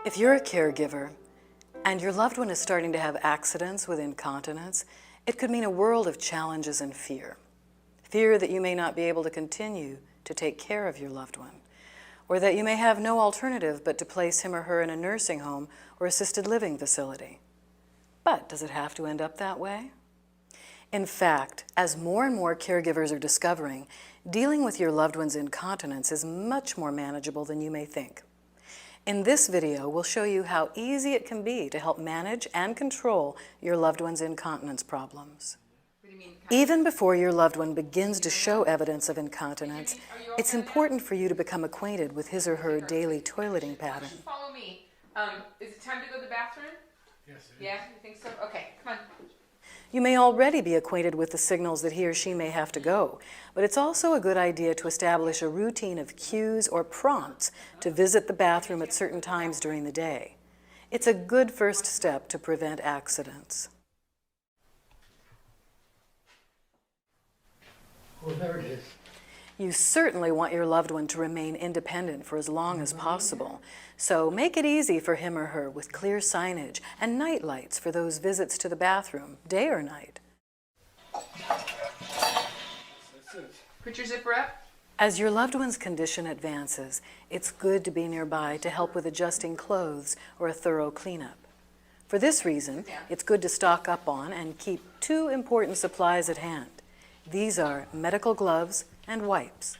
If you're a caregiver and your loved one is starting to have accidents with incontinence, it could mean a world of challenges and fear. Fear that you may not be able to continue to take care of your loved one, or that you may have no alternative but to place him or her in a nursing home or assisted living facility. But does it have to end up that way? In fact, as more and more caregivers are discovering, dealing with your loved one's incontinence is much more manageable than you may think. In this video, we'll show you how easy it can be to help manage and control your loved one's incontinence problems. Even before your loved one begins to show evidence of incontinence, it's important for you to become acquainted with his or her daily toileting pattern. Follow me. Is it time to go to the bathroom? Yes, it is. Yeah, you think so? Okay, come on. You may already be acquainted with the signals that he or she may have to go, but it's also a good idea to establish a routine of cues or prompts to visit the bathroom at certain times during the day. It's a good first step to prevent accidents. Oh, there it is. You certainly want your loved one to remain independent for as long as possible, so make it easy for him or her with clear signage and night lights for those visits to the bathroom, day or night. That's it. Put your zipper up. As your loved one's condition advances, it's good to be nearby to help with adjusting clothes or a thorough cleanup. For this reason, it's good to stock up on and keep two important supplies at hand. These are medical gloves and wipes.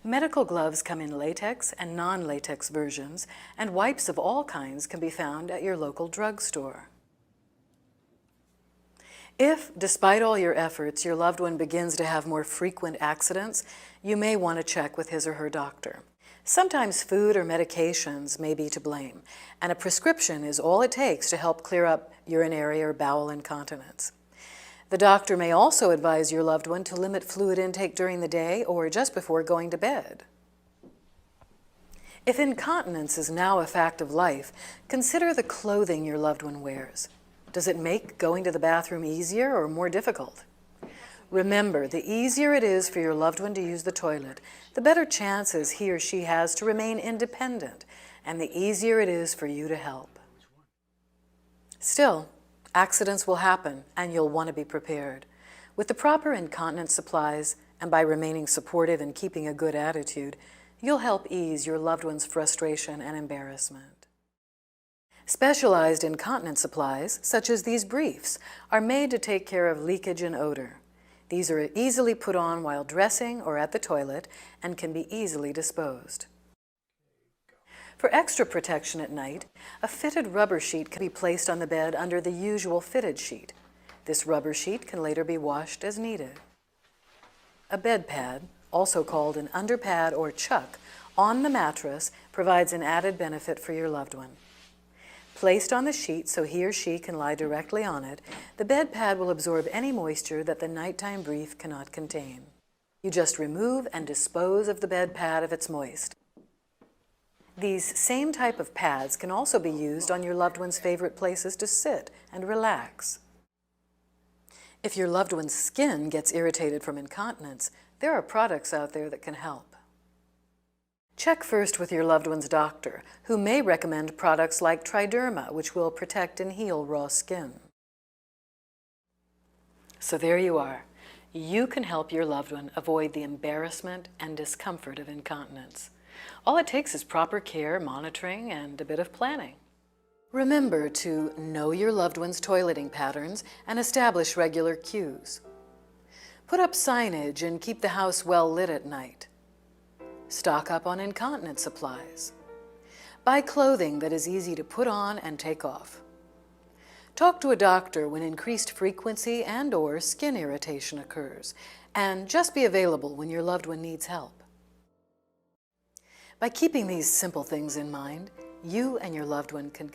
Medical gloves come in latex and non-latex versions, and wipes of all kinds can be found at your local drugstore. If, despite all your efforts, your loved one begins to have more frequent accidents, you may want to check with his or her doctor. Sometimes food or medications may be to blame, and a prescription is all it takes to help clear up urinary or bowel incontinence. The doctor may also advise your loved one to limit fluid intake during the day or just before going to bed. If incontinence is now a fact of life, consider the clothing your loved one wears. Does it make going to the bathroom easier or more difficult? Remember, the easier it is for your loved one to use the toilet, the better chances he or she has to remain independent, and the easier it is for you to help. Still, accidents will happen, and you'll want to be prepared. With the proper incontinence supplies, and by remaining supportive and keeping a good attitude, you'll help ease your loved one's frustration and embarrassment. Specialized incontinence supplies, such as these briefs, are made to take care of leakage and odor. These are easily put on while dressing or at the toilet and can be easily disposed. For extra protection at night, a fitted rubber sheet can be placed on the bed under the usual fitted sheet. This rubber sheet can later be washed as needed. A bed pad, also called an underpad or chuck, on the mattress provides an added benefit for your loved one. Placed on the sheet so he or she can lie directly on it, the bed pad will absorb any moisture that the nighttime brief cannot contain. You just remove and dispose of the bed pad if it's moist. These same type of pads can also be used on your loved one's favorite places to sit and relax. If your loved one's skin gets irritated from incontinence, there are products out there that can help. Check first with your loved one's doctor, who may recommend products like Triderma, which will protect and heal raw skin. So there you are. You can help your loved one avoid the embarrassment and discomfort of incontinence. All it takes is proper care, monitoring, and a bit of planning. Remember to know your loved one's toileting patterns and establish regular cues. Put up signage and keep the house well lit at night. Stock up on incontinence supplies. Buy clothing that is easy to put on and take off. Talk to a doctor when increased frequency and/or skin irritation occurs, and just be available when your loved one needs help. By keeping these simple things in mind, you and your loved one can